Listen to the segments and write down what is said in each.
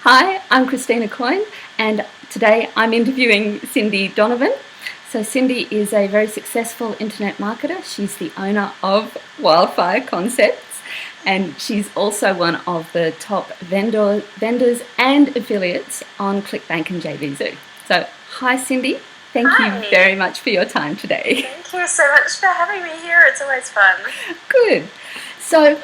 Hi, I'm Christina Coyne, and today I'm interviewing Cindy Donovan. So, Cindy is a very successful internet marketer. She's the owner of Wildfire Concepts, and she's also one of the top vendors and affiliates on ClickBank and JVZoo. So, hi, Cindy. Thank you Hi, very much for your time today. thank you so much for having me here. It's always fun. Good. So,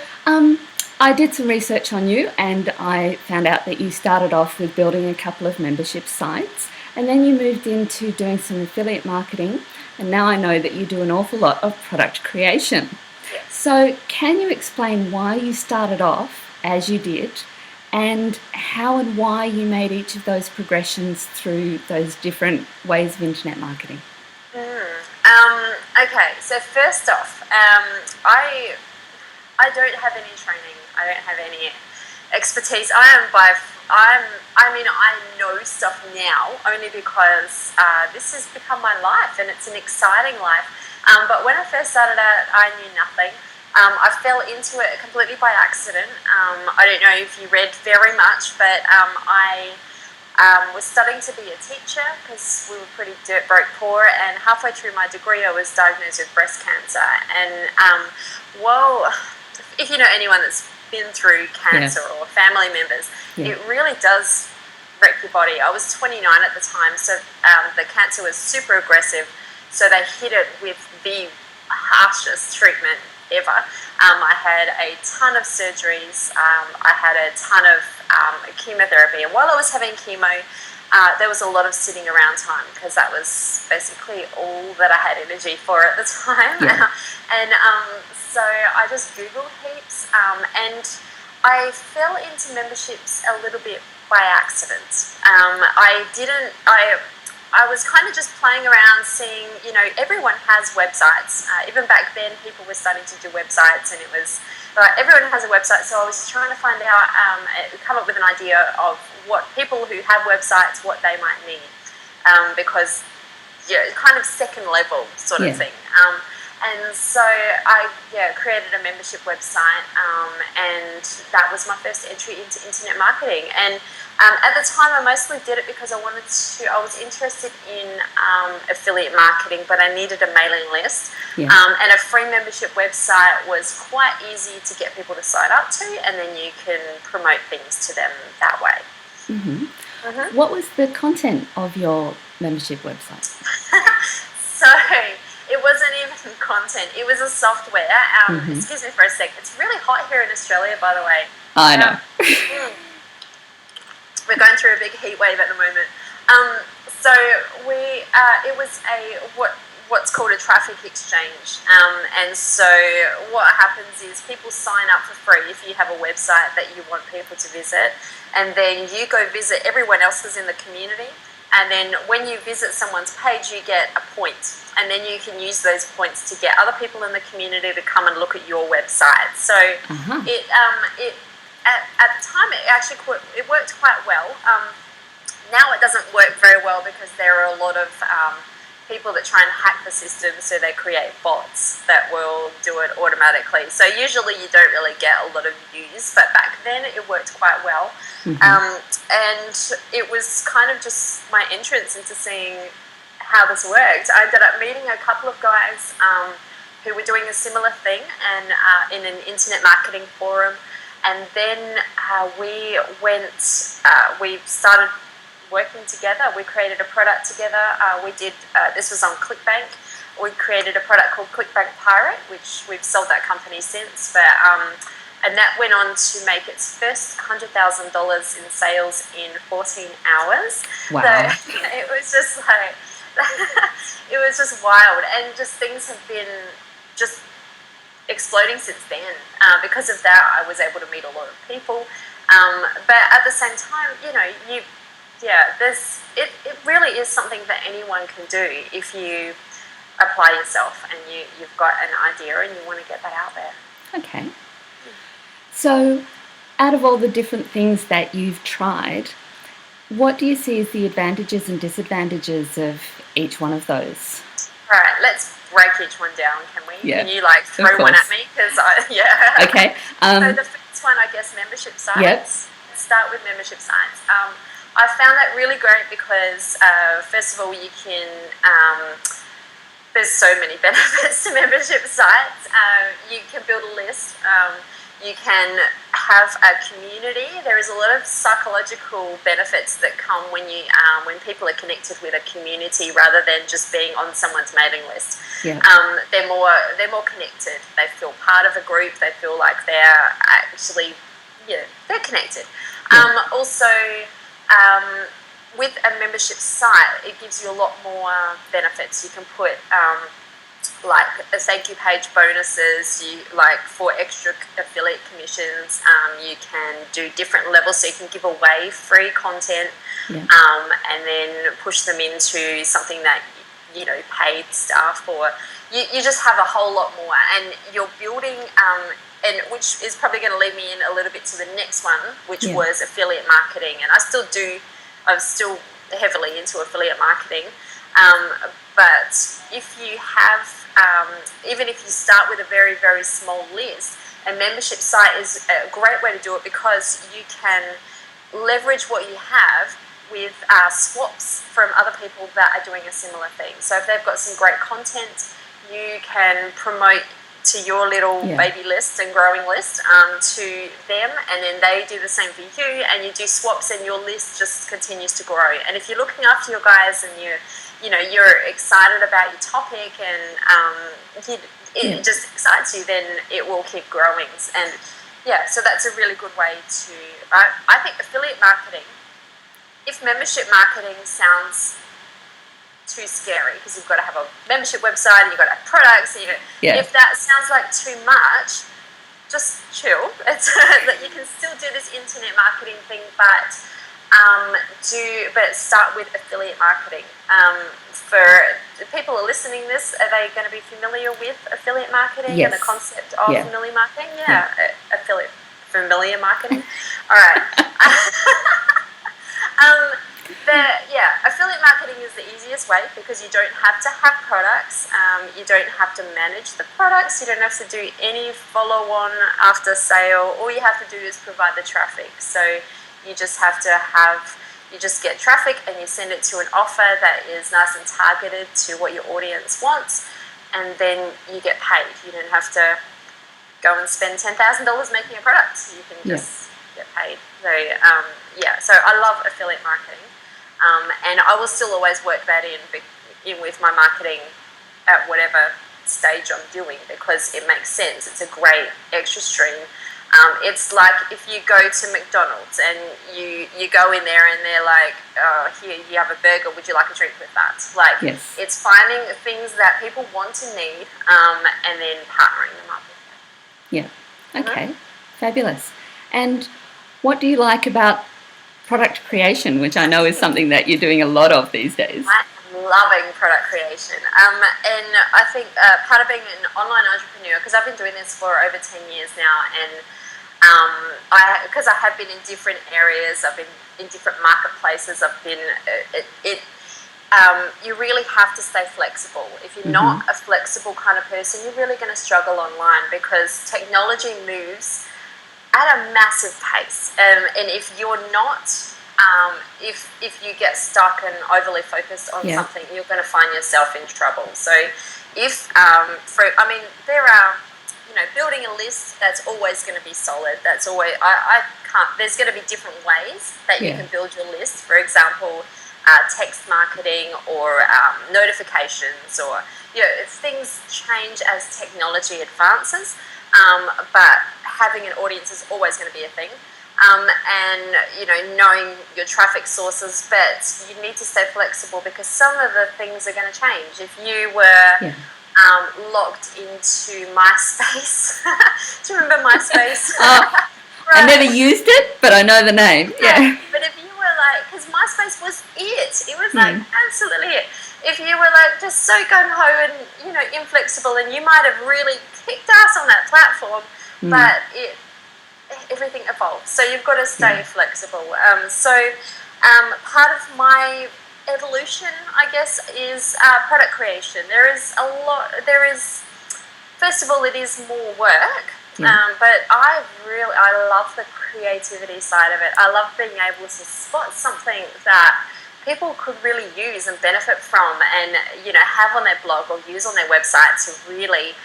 I did some research on you and I found out that you started off with building a couple of membership sites and then you moved into doing some affiliate marketing. And now I know that you do an awful lot of product creation. Yes. So, can you explain why you started off as you did and how and why you made each of those progressions through those different ways of internet marketing? Okay, so first off, I don't have any training. I don't have any expertise. I know stuff now only because this has become my life and it's an exciting life. But when I first started out, I knew nothing. I fell into it completely by accident. I don't know if you read very much, but I was studying to be a teacher because we were pretty dirt broke poor, and halfway through my degree I was diagnosed with breast cancer. And well, if you know anyone that's been through cancer Yes. or family members, Yeah. it really does wreck your body. I was 29 at the time, so the cancer was super aggressive, so they hit it with the harshest treatment ever. I had a ton of surgeries. I had a ton of chemotherapy, and while I was having chemo, there was a lot of sitting around time because that was basically all that I had energy for at the time. Yeah. And so I just Googled heaps, and I fell into memberships a little bit by accident. I didn't. I was kind of just playing around, seeing, everyone has websites. Even back then, people were starting to do websites, and it was everyone has a website. So I was trying to find out, come up with an idea of what people who have websites, what they might need, because kind of second level sort of Yeah. thing. And so I created a membership website, and that was my first entry into internet marketing. And at the time, I mostly did it because I was interested in affiliate marketing, but I needed a mailing list. Yeah. And a free membership website was quite easy to get people to sign up to, and then you can promote things to them that way. What was the content of your membership website? So it wasn't even content. It was a software. Excuse me for a sec. It's really hot here in Australia, by the way. I know. We're going through a big heat wave at the moment. So it was what's called a traffic exchange. And so what happens is people sign up for free if you have a website that you want people to visit, and then you go visit everyone else's in the community. And then when you visit someone's page, you get a point, and then you can use those points to get other people in the community to come and look at your website. So it at the time it worked quite well. Now it doesn't work very well because there are a lot of people that try and hack the system, so they create bots that will do it automatically. So usually you don't really get a lot of views, but back then it worked quite well. And it was kind of just my entrance into seeing how this worked. I ended up meeting a couple of guys who were doing a similar thing, and in an internet marketing forum. And then we started working together. We created a product together. This was on ClickBank. We created a product called ClickBank Pirate, which we've sold that company since. And that went on to make its first $100,000 in sales in 14 hours. Wow. So it was just like, it was just wild. And just things have been just exploding since then. Because of that, I was able to meet a lot of people. But at the same time, it really is something that anyone can do if you apply yourself and you've got an idea and you want to get that out there. Okay. So, out of all the different things that you've tried, what do you see as the advantages and disadvantages of each one of those? All right, let's break each one down, can we? Yeah, Can you throw one at me? Because Okay. So the first one, I guess, membership sites. Yep. let's start with membership sites. I found that really great because, first of all, you can, there's so many benefits to membership sites. You can build a list. You can have a community. There is a lot of psychological benefits that come when you when people are connected with a community rather than just being on someone's mailing list. Yeah. They're more connected. They feel part of a group. They feel like they're actually they're connected. Yeah. Also, with a membership site, it gives you a lot more benefits. You can put like a thank you page bonuses, you like for extra affiliate commissions. You can do different levels, so you can give away free content, and then push them into something that paid stuff, or you just have a whole lot more, and you're building. And which is probably going to lead me in a little bit to the next one, which was affiliate marketing, and I'm still heavily into affiliate marketing. But if you have, even if you start with a very, very small list, a membership site is a great way to do it because you can leverage what you have with swaps from other people that are doing a similar thing. So if they've got some great content, you can promote to your little baby list and growing list to them, and then they do the same for you, and you do swaps, and your list just continues to grow. And if you're looking after your guys and you're excited about your topic and it just excites you, then it will keep growing. And so that's a really good way to. I think affiliate marketing. If membership marketing sounds too scary because you've got to have a membership website and you've got to have products, if that sounds like too much, just chill. It's that you can still do this internet marketing thing, but start with affiliate marketing. For people who are listening to this, are they going to be familiar with affiliate marketing and the concept of affiliate marketing? Affiliate familiar marketing. All right. Affiliate marketing is the easiest way because you don't have to have products, you don't have to manage the products, you don't have to do any follow-on after sale. All you have to do is provide the traffic. So you just get traffic and you send it to an offer that is nice and targeted to what your audience wants, and then you get paid. You don't have to go and spend $10,000 making a product. You can just get paid. So I love affiliate marketing. And I will still always work that in with my marketing at whatever stage I'm doing because it makes sense. It's a great extra stream. It's like if you go to McDonald's and you go in there and they're like, oh, here, you have a burger, would you like a drink with that? Like, it's finding things that people want and need and then partnering them up with them. Yeah, okay, fabulous. And what do you like about product creation, which I know is something that you're doing a lot of these days? I'm loving product creation. And I think part of being an online entrepreneur, because I've been doing this for over 10 years now, and because I have been in different areas, I've been in different marketplaces, you really have to stay flexible. If you're not a flexible kind of person, you're really going to struggle online because technology moves at a massive pace, and if you're not, if you get stuck and overly focused on something, you're going to find yourself in trouble. So, there are, building a list, that's always going to be solid. That's always I can't. There's going to be different ways that you can build your list. For example, text marketing or notifications, or things change as technology advances. But having an audience is always going to be a thing, and knowing your traffic sources, but you need to stay flexible because some of the things are going to change. If you were logged into MySpace, do you remember MySpace? I never used it, but I know the name. Yeah. But if you were like, because MySpace was it was like absolutely it. If you were like just so gung-ho and inflexible, and you might have really kicked ass on that platform, but everything evolves. So you've got to stay flexible. Part of my evolution, I guess, is product creation. First of all, it is more work. But I love the creativity side of it. I love being able to spot something that people could really use and benefit from, and have on their blog or use on their website to really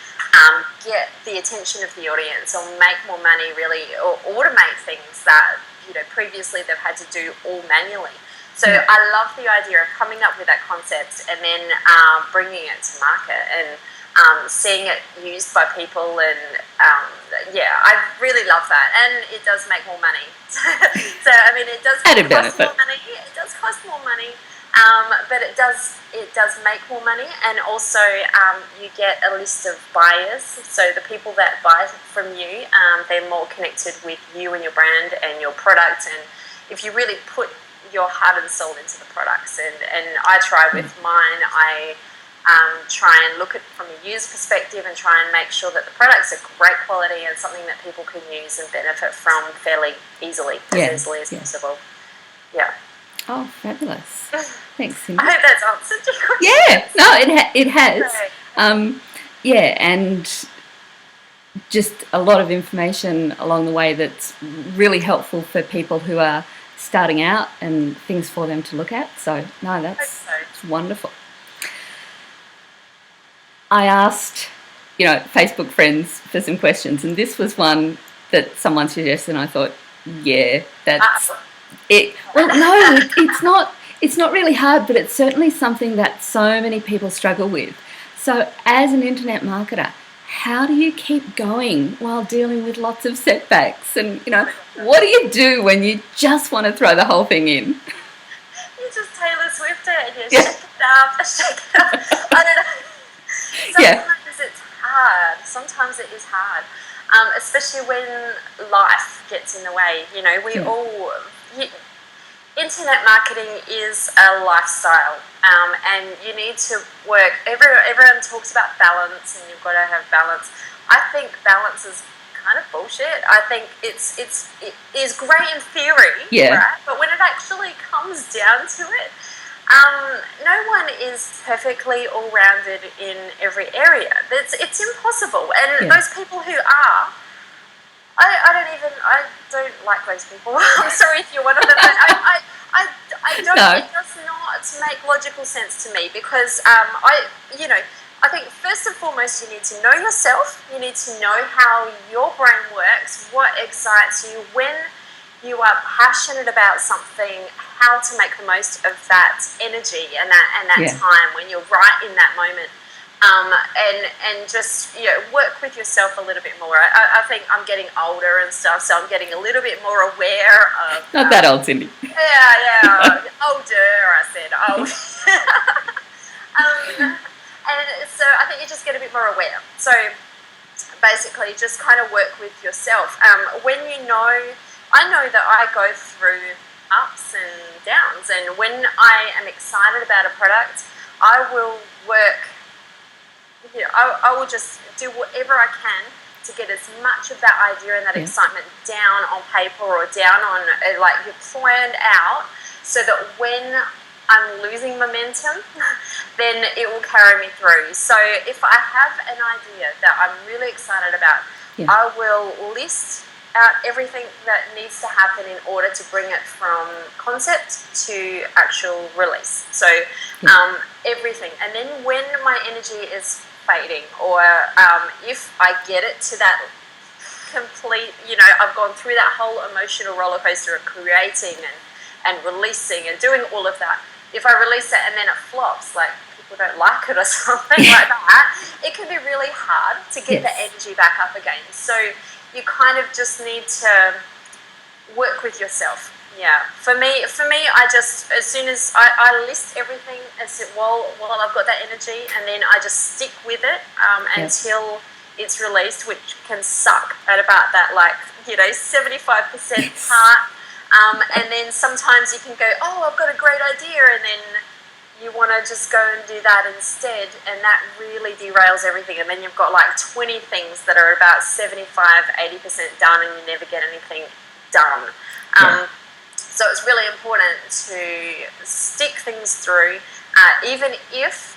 get the attention of the audience, or make more money, really, or automate things that previously they've had to do all manually. So I love the idea of coming up with that concept and then bringing it to market and seeing it used by people, and I really love that, and it does make more money. So I mean, it does Added cost benefit. more money. It does cost more money, but it does make more money, and also you get a list of buyers. So the people that buy from you, they're more connected with you and your brand and your product, and if you really put your heart and soul into the products, and I try with mine, I try and look at it from a user perspective and try and make sure that the products are great quality and something that people can use and benefit from fairly easily, as possible. Yeah. Oh, fabulous. Thanks, Cindy. I hope that's answered your question. Yeah, no, it has. And just a lot of information along the way that's really helpful for people who are starting out, and things for them to look at. So, no, that's wonderful. I asked, Facebook friends for some questions, and this was one that someone suggested, and I thought, that's it. Well, no, it's not really hard, but it's certainly something that so many people struggle with. So as an internet marketer, how do you keep going while dealing with lots of setbacks? And, what do you do when you just want to throw the whole thing in? You just Taylor Swift it, and you shake it up. I don't know. Sometimes it is hard, especially when life gets in the way. Internet marketing is a lifestyle, and you need to work. Everyone talks about balance, and you've got to have balance. I think balance is kind of bullshit. I think it is great in theory, right? But when it actually comes down to it, no one is perfectly all-rounded in every area. It's impossible. And those people who are, I don't like those people. I'm sorry if you're one of them, but I don't. No. It does not make logical sense to me, because I think first and foremost you need to know yourself. You need to know how your brain works, what excites you, when you are passionate about something, how to make the most of that energy and that time when you're right in that moment, and just work with yourself a little bit more. I think I'm getting older and stuff, so I'm getting a little bit more aware of. Not that old, Cindy. Yeah, older. I said old. And so I think you just get a bit more aware. So basically, just kind of work with yourself. When I know that I go through ups and downs, and when I am excited about a product, I will work, I will just do whatever I can to get as much of that idea and that excitement down on paper, or down on, planned out, so that when I'm losing momentum, then it will carry me through. So if I have an idea that I'm really excited about, I will list out everything that needs to happen in order to bring it from concept to actual release. So everything. And then when my energy is fading, or if I get it to that complete, I've gone through that whole emotional roller coaster of creating and releasing and doing all of that. If I release it and then it flops, like people don't like it or something like that, it can be really hard to get the energy back up again. So you kind of just need to work with yourself. Yeah. For me, I just, as soon as I list everything while I've got that energy, and then I just stick with it until it's released, which can suck at about that 75% part. And then sometimes you can go, I've got a great idea, and then you want to just go and do that instead, and that really derails everything. And then you've got 20 things that are about 75-80% done, and you never get anything done. So it's really important to stick things through, even if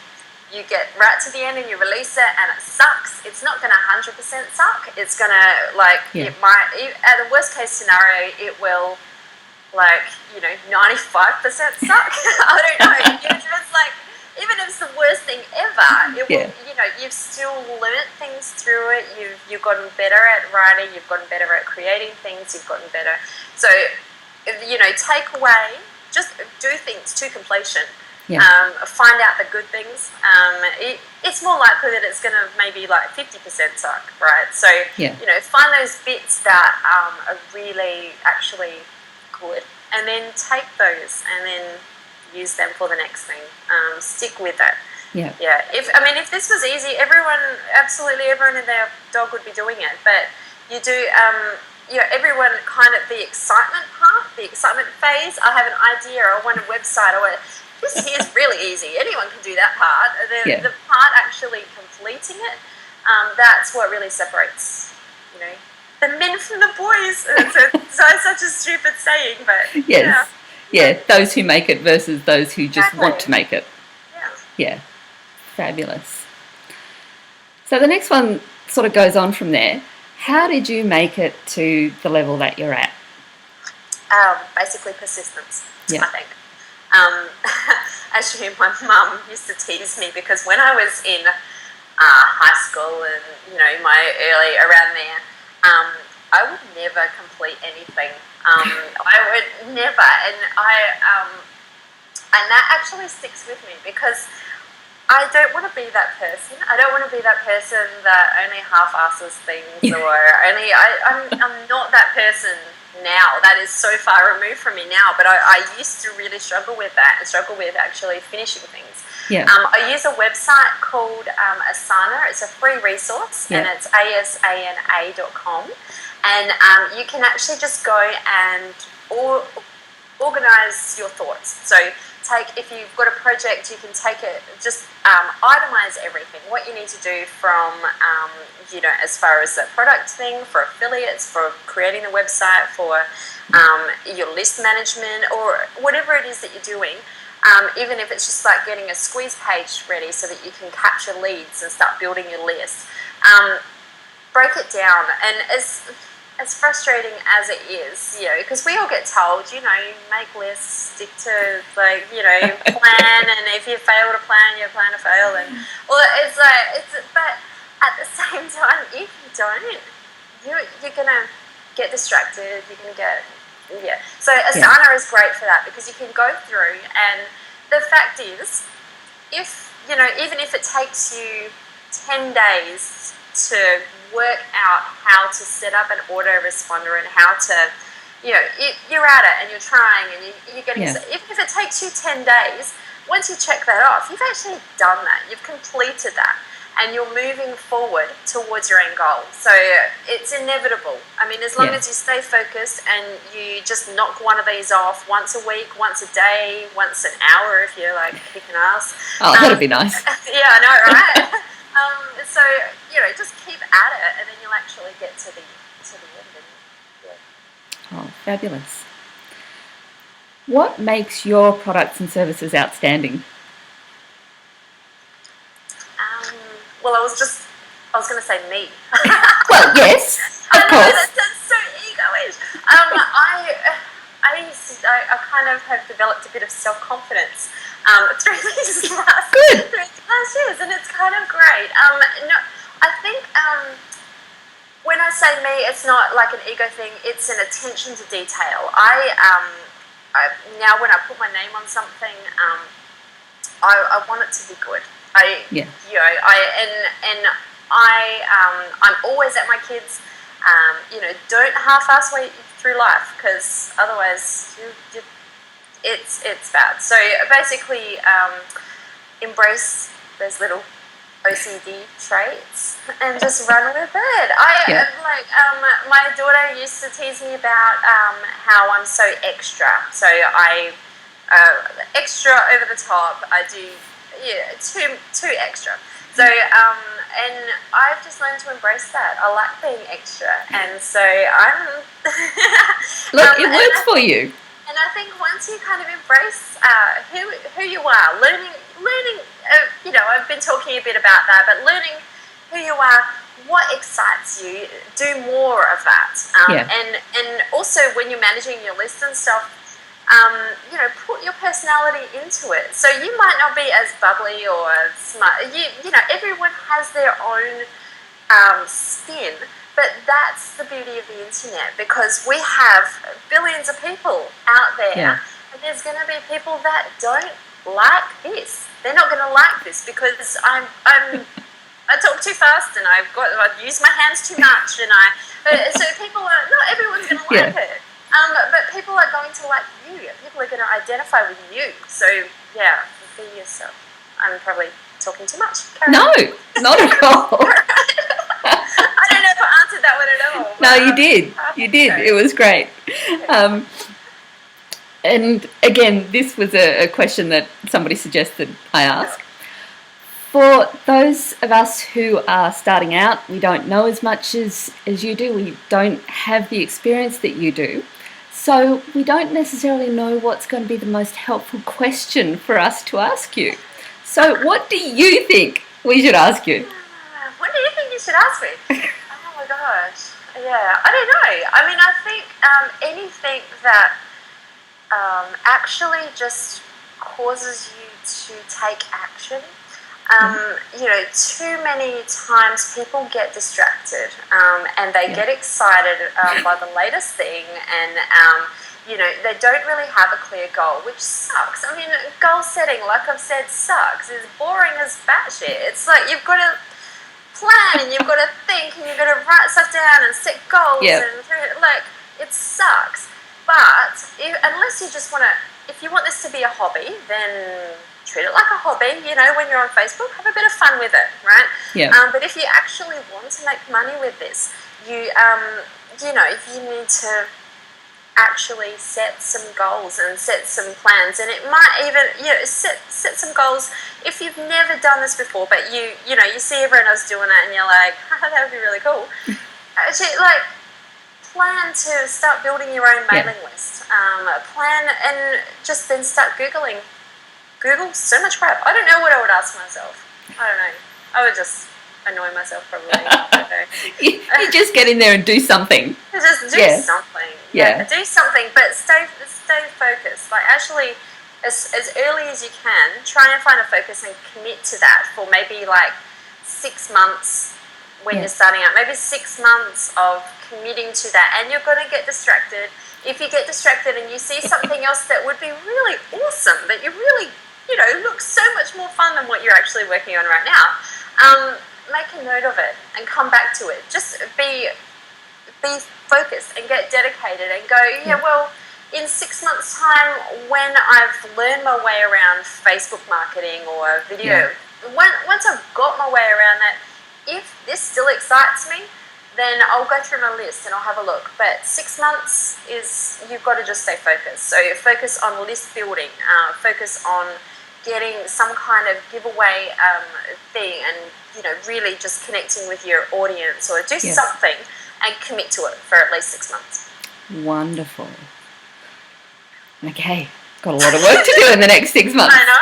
you get right to the end and you release it and it sucks, it's not going to 100% suck. It's going to, like, Yeah. it might, at the worst case scenario, it will, like, 95% suck. I don't know. It's like, even if it's the worst thing ever, it will, you've still learnt things through it. You've gotten better at writing. You've gotten better at creating things. You've gotten better. So, take away, just do things to completion. Yeah. Find out the good things. It's more likely that it's going to maybe like 50% suck, right? So, find those bits that are really actually good, and then take those and then use them for the next thing. Stick with it. Yeah. Yeah. If this was easy, absolutely everyone and their dog would be doing it. But you do, everyone kind of the excitement phase. I have an idea. I want a website. This is really easy. Anyone can do that part. The part actually completing it, that's what really separates, the men from the boys. It's such a stupid saying, but yes. Yeah, those who make it versus those who just want to make it. Yeah, fabulous. So the next one sort of goes on from there. How did you make it to the level that you're at? Basically persistence, yeah. I think. Actually, my mum used to tease me because when I was in high school and, around there, I would never complete anything. I would never, and and that actually sticks with me because I don't want to be that person. I don't want to be that person that only half-asses things, or I'm not that person now. That is so far removed from me now, but I used to really struggle with that and struggle with actually finishing things. Yeah. I use a website called Asana. It's a free resource, and it's asana.com. And you can actually just go and organize your thoughts. So if you've got a project, you can take it, just itemize everything, what you need to do from, as far as the product thing, for affiliates, for creating the website, for your list management, or whatever it is that you're doing. Even if it's just like getting a squeeze page ready so that you can capture leads and start building your list. Break it down, and as frustrating as it is, because we all get told, make lists, stick to, plan, and if you fail to plan, you plan to fail, and but at the same time, if you don't, you're gonna get distracted. You're gonna get So Asana is great for that because you can go through, and the fact is, even if it takes you 10 days to work out how to set up an autoresponder and how to, you're at it and you're trying and you're getting, even if it takes you 10 days, once you check that off, you've actually done that, you've completed that, and you're moving forward towards your end goal. So it's inevitable. As long as you stay focused and you just knock one of these off once a week, once a day, once an hour if you're like kicking ass. Oh, that'd be nice. Yeah, I know, right? So, just keep at it, and then you'll actually get to the end. Oh, fabulous. What makes your products and services outstanding? Well, I was going to say me. Well, yes, of course. That's so egoish. I kind of have developed a bit of self-confidence through these last years, and it's kind of great. I think when I say me, it's not like an ego thing. It's an attention to detail. Now when I put my name on something, I want it to be good. I'm always at my kids. Don't half-ass way through life, because otherwise it's bad. So basically, embrace those little OCD traits and just run with it. My daughter used to tease me about how I'm so extra. So I extra over the top. I do too extra. So and I've just learned to embrace that. I like being extra, and so I'm. Look, it works for you. And I think once you kind of embrace who you are, learning, I've been talking a bit about that, but learning who you are, what excites you, do more of that. And also when you're managing your list and stuff, put your personality into it. So you might not be as bubbly or as smart. Everyone has their own spin, but that's the beauty of the internet, because we have billions of people out there, and there's going to be people that don't like this. They're not going to like this because I talk too fast and I've used my hands too much, and so people are not everyone's going to like it. But people are going to like you. People are going to identify with you. So be yourself. I'm probably talking too much. No, not at all. I don't know if I answered that one at all. No, you did. You did. Okay. It was great. And again, this was a question that somebody suggested I ask. For those of us who are starting out, we don't know as much as you do. We don't have the experience that you do. So we don't necessarily know what's going to be the most helpful question for us to ask you. So what do you think we should ask you? What do you think you should ask me? Oh my gosh. Yeah, I don't know. I mean, I think anything that actually just causes you to take action. Too many times people get distracted and they get excited by the latest thing, and they don't really have a clear goal, which sucks. I mean, goal setting, like I've said, sucks. It's boring as batshit. It's like you've got to plan and you've got to think and you've got to write stuff down and set goals and it sucks. But unless you just want to, if you want this to be a hobby, then treat it like a hobby. When you're on Facebook, have a bit of fun with it, right? Yeah. But if you actually want to make money with this, you need to actually set some goals and set some plans, and it might even set some goals if you've never done this before, but you see everyone else doing it and you're like, that would be really cool. Actually, plan to start building your own mailing list. Plan and just then start Googling. Google so much crap. I don't know what I would ask myself. I don't know. I would just annoy myself probably. I don't know. You just get in there and do something. Just do something. Do something, but stay focused. Actually, as early as you can, try and find a focus and commit to that for maybe 6 months when you're starting out. Maybe 6 months of committing to that, and you're going to get distracted. If you get distracted and you see something else that would be really awesome, that you really, looks so much more fun than what you're actually working on right now, make a note of it and come back to it. Just be focused and get dedicated and go, well, in 6 months' time, when I've learned my way around Facebook marketing or video, once I've got my way around that, if this still excites me, then I'll go through my list and I'll have a look. But 6 months is, you've got to just stay focused. So focus on list building, focus on getting some kind of giveaway thing, and really just connecting with your audience, or do something and commit to it for at least 6 months. Wonderful. Okay, got a lot of work to do in the next 6 months. I know,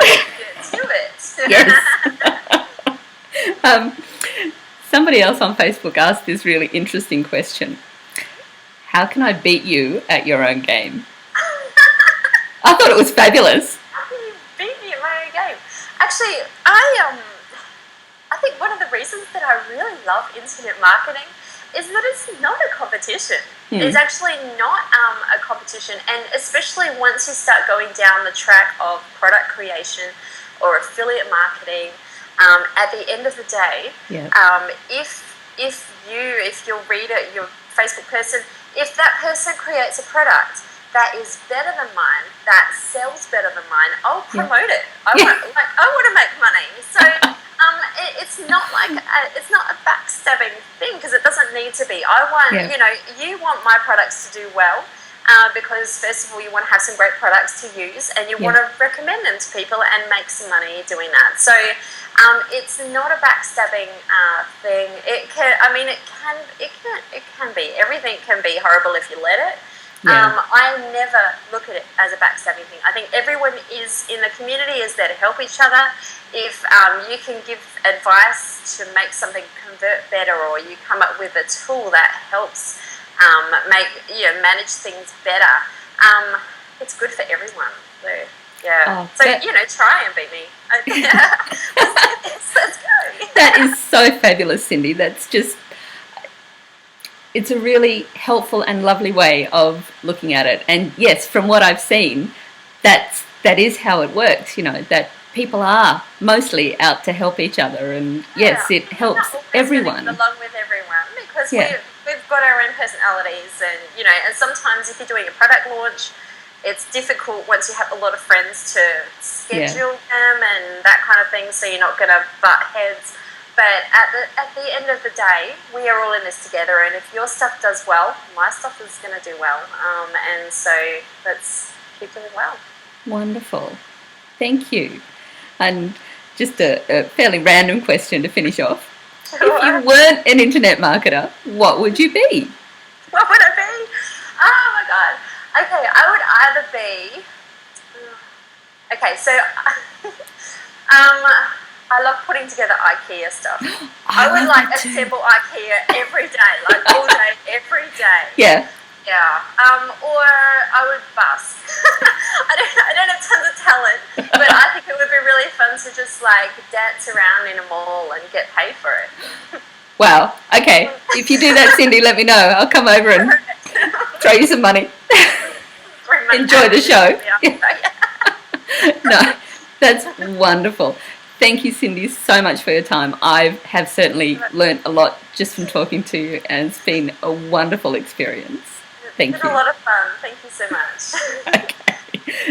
do it. Yes. Somebody else on Facebook asked this really interesting question. How can I beat you at your own game? I thought it was fabulous. How can you beat me at my own game? Actually, I think one of the reasons that I really love internet marketing is that it's not a competition. It's actually not a competition, and especially once you start going down the track of product creation or affiliate marketing, at the end of the day, if your reader, your Facebook person, if that person creates a product that is better than mine, that sells better than mine, I'll promote it. I want to make money. So it's not it's not a backstabbing thing, because it doesn't need to be. I want you want my products to do well. Because first of all, you want to have some great products to use, and you want to recommend them to people and make some money doing that. So it's not a backstabbing thing. It can be. Everything can be horrible if you let it. Yeah. I never look at it as a backstabbing thing. I think everyone is in the community is there to help each other. If you can give advice to make something convert better, or you come up with a tool that helps manage things better, it's good for everyone. So yeah. Try and beat me. Let's go. That is so fabulous, Cindy. It's a really helpful and lovely way of looking at it. And yes, from what I've seen, that is how it works, that people are mostly out to help each other, and yes, it helps everyone. Along with everyone, because we've got our own personalities, and sometimes if you're doing a product launch, it's difficult once you have a lot of friends to schedule them and that kind of thing, so you're not going to butt heads. But at the end of the day, we are all in this together, and if your stuff does well, my stuff is going to do well. And so let's keep doing well. Wonderful. Thank you. And just a fairly random question to finish off. Sure. If you weren't an internet marketer, what would you be? What would I be? Oh my God. Okay, I would either be... Okay, so... I love putting together IKEA stuff. I would assemble IKEA every day, all day, every day. Yeah. Yeah. Or I would busk. I don't have tons of talent, but I think it would be really fun to just dance around in a mall and get paid for it. Wow. Okay. If you do that, Cindy, let me know. I'll come over and throw you some money. Enjoy the show. No, that's wonderful. Thank you, Cindy, so much for your time. I have certainly learnt a lot just from talking to you, and it's been a wonderful experience. Thank you. It's been a lot of fun. Thank you so much. Okay.